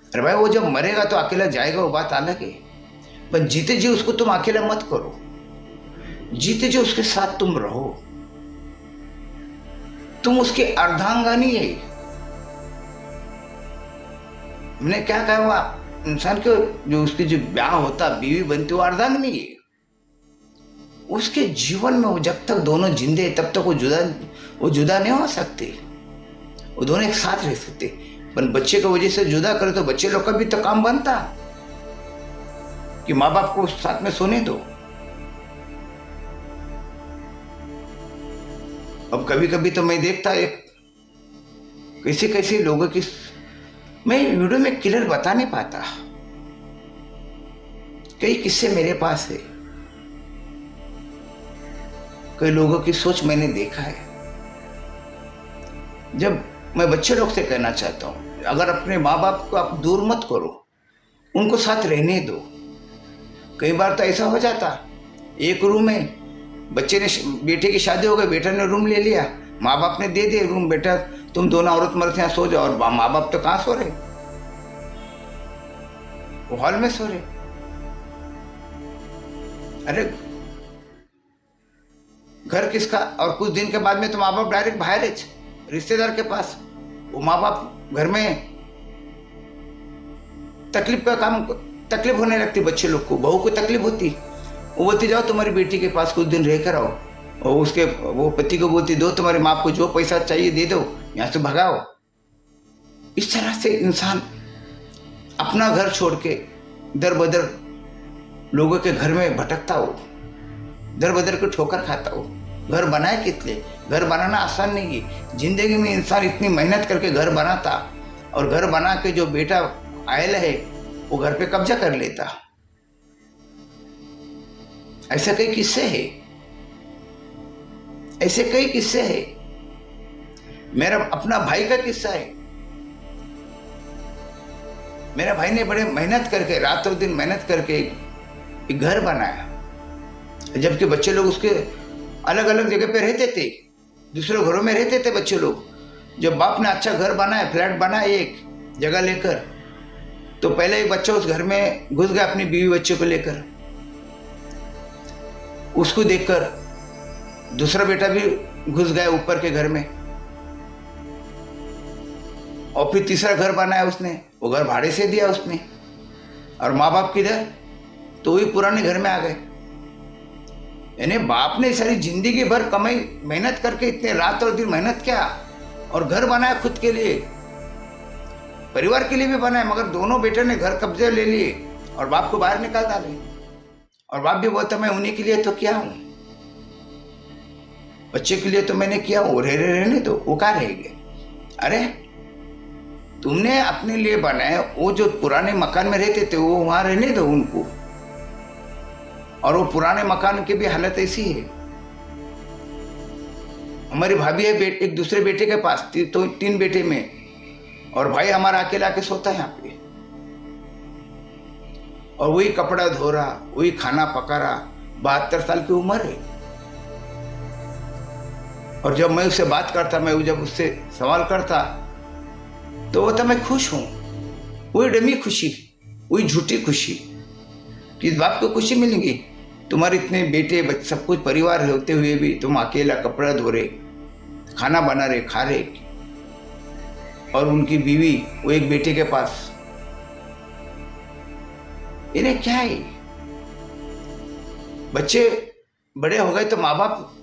अरे भाई वो जब मरेगा तो अकेला जाएगा, वो बात अलग है। पर जीते जी उसको तुम अकेला मत करो, जीते जी उसके साथ तुम रहो। तुम उसकी अर्धांगानी है। मैंने क्या कहा, वो इंसान को जो उसकी जो ब्याह होता, बीवी बनती, वो अर्धांगिनी है। उसके जीवन में वो जब तक दोनों जिंदे तब तक वो जुदा नहीं हो सकते, वो दोनों एक साथ रह सकते। पर बच्चे की वजह से जुदा करे तो बच्चे लोग का भी तो काम बनता कि माँ बाप को साथ में सोने दो। अब कभी कभी तो मैं देखता एक कैसे कैसे लोगों की, मैं वीडियो में क्लियर बता नहीं पाता, कई किस्से मेरे पास है, कई लोगों की सोच मैंने देखा है। जब मैं बच्चे लोग से कहना चाहता हूं, अगर अपने माँ बाप को आप दूर मत करो, उनको साथ रहने दो। कई बार तो ऐसा हो जाता, एक रूम में बच्चे ने, बेटे की शादी हो गई, बेटा ने रूम ले लिया, माँ बाप ने दे दिए रूम, बेटा तुम दोनों औरत मर्द यहाँ सो जाओ, और माँ बाप तो कहाँ सो रहे, वो हॉल में सो रहे। अरे घर किसका? और कुछ दिन के बाद में तो माँ बाप डायरेक्ट बाहर है रिश्तेदार के पास। वो माँ बाप घर में तकलीफ होने लगती, बच्चे लोग को, बहू को तकलीफ होती, वो बोलती जाओ तुम्हारी बेटी के पास कुछ दिन रह कर आओ, और उसके वो पति को बोलती दो तुम्हारी माँ को जो पैसा चाहिए दे दो, यहाँ से भगाओ। इस तरह से इंसान अपना घर छोड़ के दर बदर लोगों के घर में भटकता हो, दर बदर के ठोकर खाता हो। घर बनाए किस लिए? घर बनाना आसान नहीं है। जिंदगी में इंसान इतनी मेहनत करके घर बनाता, और घर बना के जो बेटा आयल है वो घर पे कब्जा कर लेता। ऐसे कई किस्से हैं, ऐसे कई किस्से हैं। मेरा अपना भाई का किस्सा है। मेरा भाई ने बड़े मेहनत करके, रातों दिन मेहनत करके एक घर बनाया, जबकि बच्चे लोग उसके अलग अलग जगह पे रहते थे, दूसरे घरों में रहते थे बच्चे लोग। जब बाप ने अच्छा घर बनाया, फ्लैट बनाया एक जगह लेकर, तो पहले एक बच्चा उस घर में घुस गया अपनी बीवी बच्चे को लेकर। उसको देखकर दूसरा बेटा भी घुस गया ऊपर के घर में, और फिर तीसरा घर बनाया उसने, वो घर भाड़े से दिया उसने। और माँ बाप किधर? तो वही पुराने घर में आ गए। यानी बाप ने सारी जिंदगी भर कमाई, मेहनत करके इतने रात और दिन मेहनत किया, और घर बनाया खुद के लिए, परिवार के लिए भी बनाया, मगर दोनों बेटे ने घर कब्जे ले लिए और बाप को बाहर निकाल डाले। और बाप भी बोलता मैं उन्हीं के लिए तो किया हूं, बच्चे के लिए तो मैंने किया हूं, रहने दो, वो कहाँ रहेंगे। अरे तुमने अपने लिए बनाया, वो जो पुराने मकान में रहते थे वो वहां रहने दो उनको। और वो पुराने मकान की भी हालत ऐसी है। हमारी भाभी है एक दूसरे बेटे के पास, तो 3 बेटे में, और भाई हमारा अकेला आके सोता है यहाँ पे, और वही कपड़ा धो रहा, वही खाना पका रहा। 72 साल की उम्र है। और जब मैं उससे बात करता, मैं जब उससे सवाल करता, तो वो तो मैं खुश हूं, वही डमी खुशी, वही झूठी खुशी। किस बात को खुशी मिलेगी? तुम्हारे इतने बेटे सब कुछ परिवार होते हुए भी तुम अकेला कपड़ा धो रहे, खाना बना रहे, खा रहे, और उनकी बीवी वो एक बेटे के पास। इन्हें क्या है? बच्चे बड़े हो गए तो माँ बाप,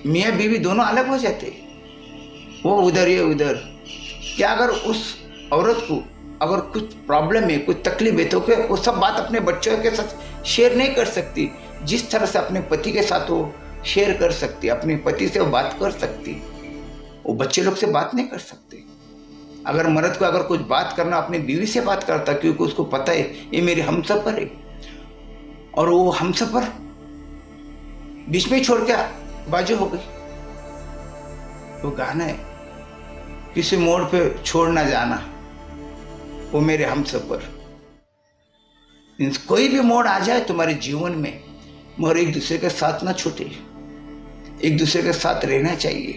मियाँ बीवी दोनों अलग हो जाते, वो उधर ये उधर। क्या अगर उस औरत को अगर कुछ प्रॉब्लम है, कुछ तकलीफ है, तो क्या वो सब बात अपने बच्चों के साथ शेयर नहीं कर सकती? जिस तरह से अपने पति के साथ वो शेयर कर सकती, अपने पति से वो बात कर सकती, वो बच्चे लोग से बात नहीं कर सकते। अगर मर्द को अगर कुछ बात करना, अपनी बीवी से बात करता, क्योंकि उसको पता है ये मेरे हमसफर है, और वो हमसफर बीच में छोड़ के बाजू हो गई। वो गाना है, किसी मोड़ पे छोड़ ना जाना, वो मेरे हमसफर। कोई भी मोड़ आ जाए तुम्हारे जीवन में, मगर एक दूसरे के साथ ना छूटे, एक दूसरे के साथ रहना चाहिए।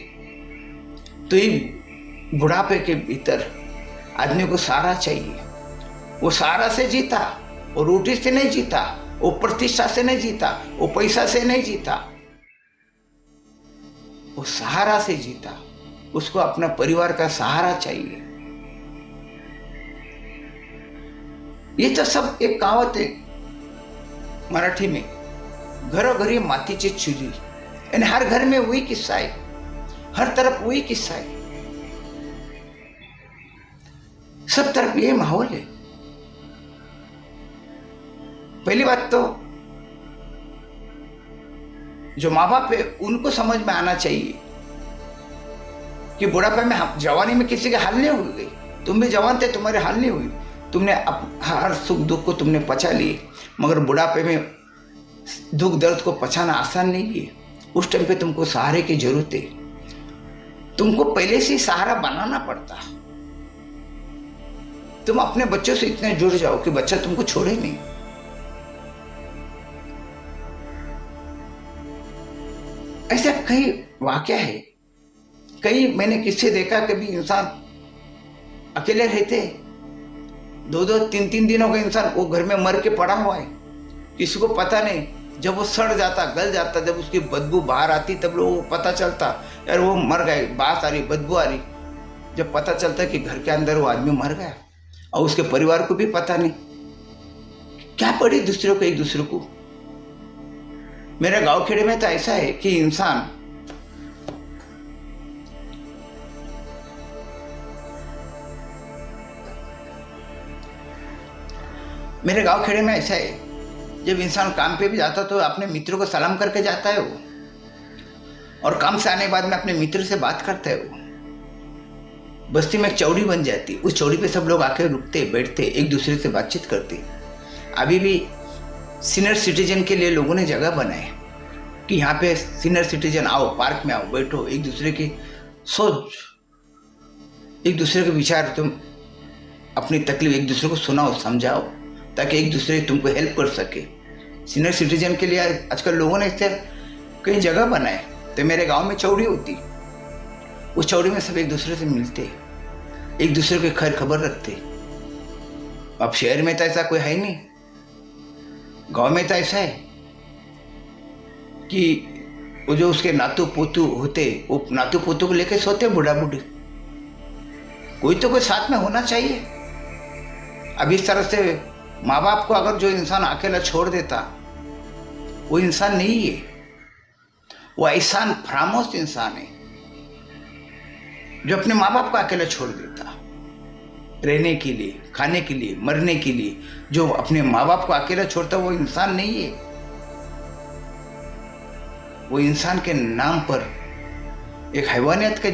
तो ये बुढ़ापे के भीतर आदमी को सहारा चाहिए। वो सहारा से जीता, वो रोटी से नहीं जीता, वो प्रतिष्ठा से नहीं जीता, वो पैसा से नहीं जीता, वो सहारा से जीता। उसको अपना परिवार का सहारा चाहिए। ये तो सब एक कहावत है मराठी में, घरोघरी मातीची चुली, यानी हर घर में वही किस्सा है, हर तरफ वही किस्सा है, सब तरफ यही माहौल है। पहली बात तो जो माँ बाप है उनको समझ में आना चाहिए कि बुढ़ापे में, जवानी में किसी के हाल नहीं हो गई। तुम भी जवान थे, तुम्हारे हाल नहीं हुई, तुमने हर सुख दुख को तुमने पचा लिए, मगर बुढ़ापे में दुख दर्द को पचाना आसान नहीं है। उस टाइम पे तुमको सहारे की जरूरत है। तुमको पहले से सहारा बनाना पड़ता। तुम अपने बच्चों से इतने जुड़ जाओ कि बच्चा तुमको छोड़े नहीं। ऐसा कई वाकया है, कई मैंने किससे देखा, कभी इंसान अकेले रहते 2-2, 3-3 दिनों का इंसान वो घर में मर के पड़ा हुआ है, किसी को पता नहीं। जब वो सड़ जाता, गल जाता, जब उसकी बदबू बाहर आती तब लोगों को पता चलता यार वो मर गए, बात आ रही, बदबू आ रही। जब पता चलता कि घर के अंदर वो आदमी मर गया और उसके परिवार को भी पता नहीं, क्या पड़ी दूसरे को, एक दूसरे को। मेरे गांव खेड़े में तो ऐसा है कि इंसान मेरे गांव खेड़े में ऐसा है, जब इंसान काम पे भी जाता तो अपने मित्रों को सलाम करके जाता है वो, और काम से आने के बाद में अपने मित्र से बात करता है वो। बस्ती में एक चौड़ी बन जाती, उस चौड़ी पे सब लोग आके रुकते, बैठते, एक दूसरे से बातचीत करते। अभी भी सीनियर सिटीजन के लिए लोगों ने जगह बनाए कि यहाँ पे सीनियर सिटीजन आओ, पार्क में आओ, बैठो, एक दूसरे की सोच, एक दूसरे के विचार, तुम अपनी तकलीफ एक दूसरे को सुनाओ, समझाओ, ताकि एक दूसरे तुमको हेल्प कर सके। सीनियर सिटीजन के लिए आजकल लोगों ने इससे कई जगह बनाए। तो मेरे गांव में चौड़ी होती, उस चौड़ी में सब एक दूसरे से मिलते, एक दूसरे के खैर खबर रखते। अब शहर में तो ऐसा कोई है नहीं, गांव में तो ऐसा है कि वो जो उसके नातू पोतू होते, वो नातू पोतू को लेके सोते, बूढ़ा बूढ़ी, कोई तो कोई साथ में होना चाहिए। अब इस तरह से माँ बाप को अगर जो इंसान अकेला छोड़ देता, वो इंसान नहीं है, वो एहसान फरामोश इंसान है जो अपने माँ बाप को अकेला छोड़ देता रहने के लिए, खाने के लिए, मरने के लिए। जो अपने माँ बाप को अकेला छोड़ता वो इंसान नहीं है। वो इंसान के नाम पर एक हैवानियत का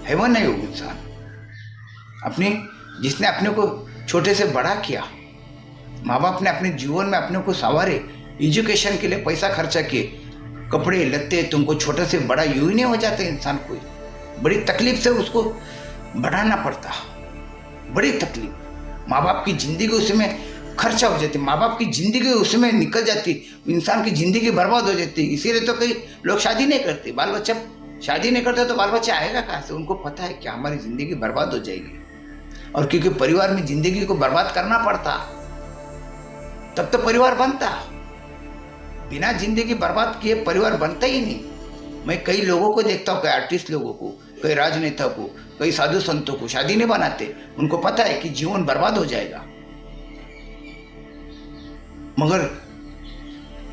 हैवान है वो इंसान। जिसने अपने को छोटे से बड़ा किया, माँ बाप ने अपने जीवन में अपने को सवारे, एजुकेशन के लिए पैसा खर्चा किए, कपड़े लत्ते, तुमको छोटे से बड़ा यूं ही नहीं हो जाता इंसान को, बड़ी तकलीफ से उसको बढ़ाना पड़ता, बड़ी तकलीफ। माँ बाप की जिंदगी उसमें खर्चा हो जाती, माँ बाप की जिंदगी उसमें निकल जाती, इंसान की जिंदगी बर्बाद हो जाती। इसीलिए तो कई लोग शादी नहीं करते, बाल बच्चा शादी नहीं करते तो बाल बच्चा आएगा कहाँ से? उनको पता है कि हमारी जिंदगी बर्बाद हो जाएगी, और क्योंकि परिवार में जिंदगी को बर्बाद करना पड़ता तब तो परिवार बनता। बिना जिंदगी बर्बाद किए परिवार बनता ही नहीं। मैं कई लोगों को देखता हूँ, कई आर्टिस्ट लोगों को, कई राजनेता को, कई साधु संतों को शादी नहीं बनाते, उनको पता है कि जीवन बर्बाद हो जाएगा। मगर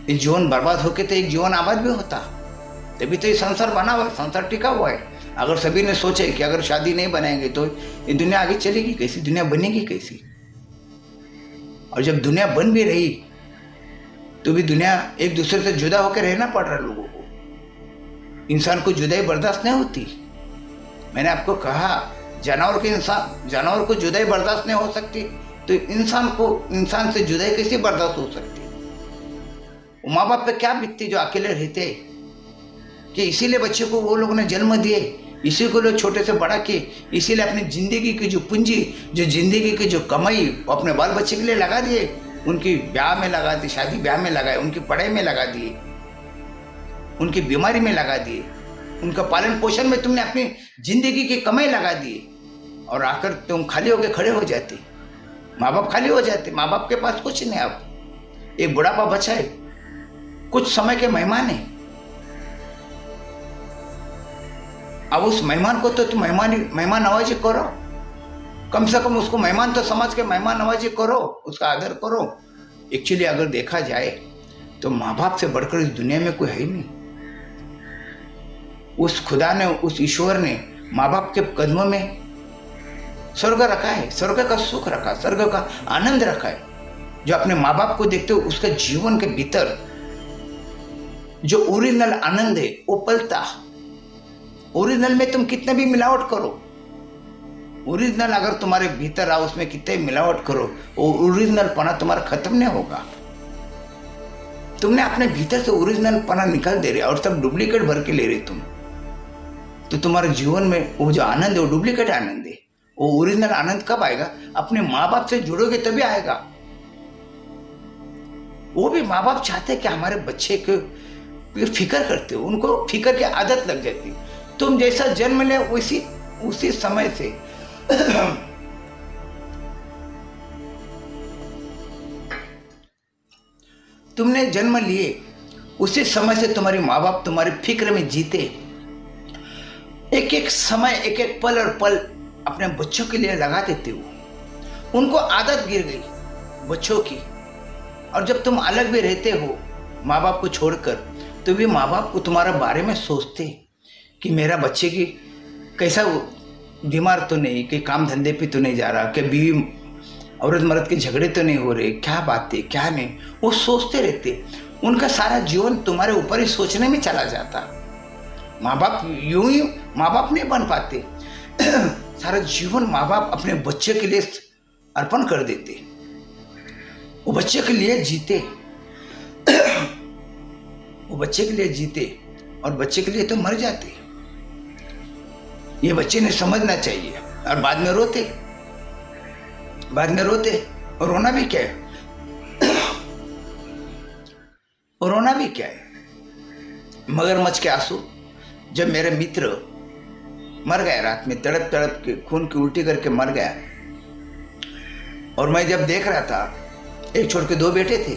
ये जीवन बर्बाद होके तो एक जीवन आबाद भी होता, तभी तो ये संसार बना हुआ है, संसार टिका हुआ है। अगर सभी ने सोचे कि अगर शादी नहीं बनाएंगे तो ये दुनिया आगे चलेगी कैसी, दुनिया बनेगी कैसी? और जब दुनिया बन भी रही तो भी दुनिया एक दूसरे से जुदा होकर रहना पड़ रहा है लोगों को। इंसान को जुदाई बर्दाश्त नहीं होती। मैंने आपको कहा जानवर को जुदाई बर्दाश्त नहीं हो सकती, तो इंसान से जुदाई कैसे बर्दाश्त हो सकती? वो माँ बाप पे क्या बीतती जो अकेले रहते, कि इसीलिए बच्चे को वो लोगों ने जन्म दिए, इसी को लोग छोटे से बड़ा किए, इसीलिए अपनी जिंदगी की जो पूंजी, जो जिंदगी की जो कमाई वो अपने बाल बच्चे के लिए लगा दिए, उनकी ब्याह में लगा दी, शादी ब्याह में लगाए, उनकी पढ़ाई में लगा दिए, उनकी बीमारी में लगा दिए, उनका पालन पोषण में तुमने अपनी जिंदगी की कमाई लगा दी, और आकर तुम खाली होके खड़े हो जाते, माँ बाप खाली हो जाते, माँ बाप के पास कुछ नहीं। अब एक बुढ़ापा बचा है, कुछ समय के मेहमान है। अब उस मेहमान को तो तुम मेहमान नवाजी करो, कम से कम उसको मेहमान तो समझ के मेहमान नवाजी करो, उसका आदर करो। एक्चुअली अगर देखा जाए तो माँ बाप से बढ़कर इस दुनिया में कोई है ही नहीं। उस खुदा ने, उस ईश्वर ने माँ बाप के कदमों में स्वर्ग रखा है, स्वर्ग का सुख रखा, स्वर्ग का आनंद रखा है। जो अपने माँ बाप को देखते हो उसके जीवन के भीतर जो ओरिजिनल आनंद है वो पलता। ओरिजिनल में तुम कितने भी मिलावट करो, ओरिजिनल अगर तुम्हारे भीतर आओ, उसमें कितने मिलावट करो, वो ओरिजिनल पना तुम्हारा खत्म नहीं होगा। तुमने अपने भीतर से ओरिजिनल पना निकाल दे रहे और सब डुप्लीकेट भर के ले रहे तुम, तो तुम्हारे जीवन में वो जो आनंद है वो डुप्लीकेट आनंद है। वो ओरिजिनल आनंद कब आएगा? अपने माँ बाप से जुड़ोगे तभी आएगा। वो भी माँ बाप चाहते हैं कि हमारे बच्चे को फिक्र करते हो, उनको फिक्र की आदत लग जाती। तुम जैसा जन्म ले उसी समय से तुमने जन्म लिए, उसी समय से तुम्हारे माँ बाप तुम्हारी फिक्र में जीते। एक एक समय, एक एक पल और पल अपने बच्चों के लिए लगा देते हो। उनको आदत गिर गई बच्चों की। और जब तुम अलग भी रहते हो माँ बाप को छोड़कर, तो भी माँ बाप को तुम्हारे बारे में सोचते कि मेरा बच्चे की कैसा, बीमार तो नहीं, कि काम धंधे पे तो नहीं जा रहा, कि बीवी औरत मर्द के झगड़े तो नहीं हो रहे, क्या बातें क्या नहीं, वो सोचते रहते। उनका सारा जीवन तुम्हारे ऊपर ही सोचने में चला जाता। माँ बाप यूं ही माँ बाप नहीं बन पाते। सारा जीवन माँ बाप अपने बच्चे के लिए अर्पण कर देते, वो बच्चे के लिए जीते, वो बच्चे के लिए जीते और बच्चे के लिए तो मर जाते। ये बच्चे ने समझना चाहिए। और बाद में रोते, बाद में रोते। और रोना भी क्या है? और रोना भी क्या है? मगरमच्छ के आंसू। जब मेरे मित्र मर गया, रात में तड़प तड़प के खून की उल्टी करके मर गया, और मैं जब देख रहा था, एक छोड़ के दो बेटे थे,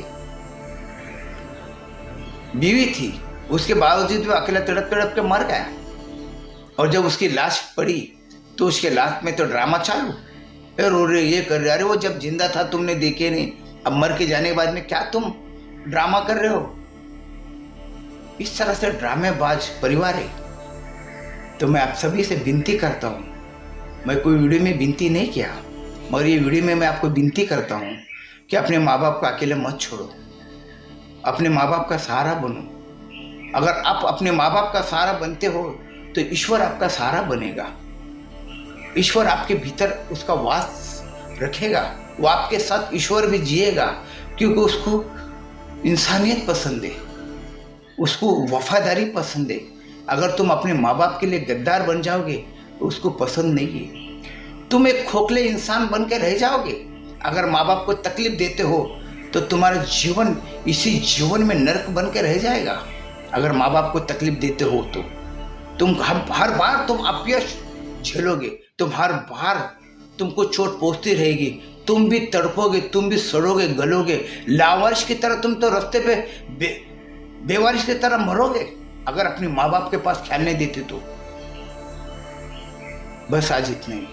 बीवी थी, उसके बावजूद भी अकेला तड़प तड़प के मर गया। और जब उसकी लाश पड़ी तो उसके लाश में तो ड्रामा चालू, रो रहे, ये कर रहे। अरे वो जब जिंदा था तुमने देखे नहीं, अब मर के जाने के बाद में क्या तुम ड्रामा कर रहे हो? इस तरह से ड्रामेबाज परिवार है। तो मैं आप सभी से विनती करता हूँ, मैं कोई वीडियो में विनती नहीं किया, मगर ये वीडियो में मैं आपको विनती करता हूँ कि अपने माँ बाप को अकेले मत छोड़ो, अपने माँ बाप का सहारा बनो। अगर आप अपने माँ बाप का सहारा बनते हो तो ईश्वर आपका सहारा बनेगा। ईश्वर आपके भीतर उसका वास रखेगा, वो आपके साथ ईश्वर भी जिएगा, क्योंकि उसको इंसानियत पसंद है, उसको वफादारी पसंद है। अगर तुम अपने माँ बाप के लिए गद्दार बन जाओगे तो उसको पसंद नहीं है। तुम एक खोखले इंसान बन के रह जाओगे। अगर माँ बाप को तकलीफ देते हो तो तुम्हारा जीवन इसी जीवन में नरक बन के रह जाएगा। अगर माँ बाप को तकलीफ देते हो तो तुम हर बार तुम अपयश झेलोगे, तुम हर बार तुमको चोट पहुंचती रहेगी, तुम भी तड़पोगे, तुम भी सड़ोगे, गलोगे, लावारिश की तरह तुम तो रास्ते पे बेवारिश की तरह मरोगे अगर अपने माँ बाप के पास ख्याल नहीं देते तो। बस आज इतना ही।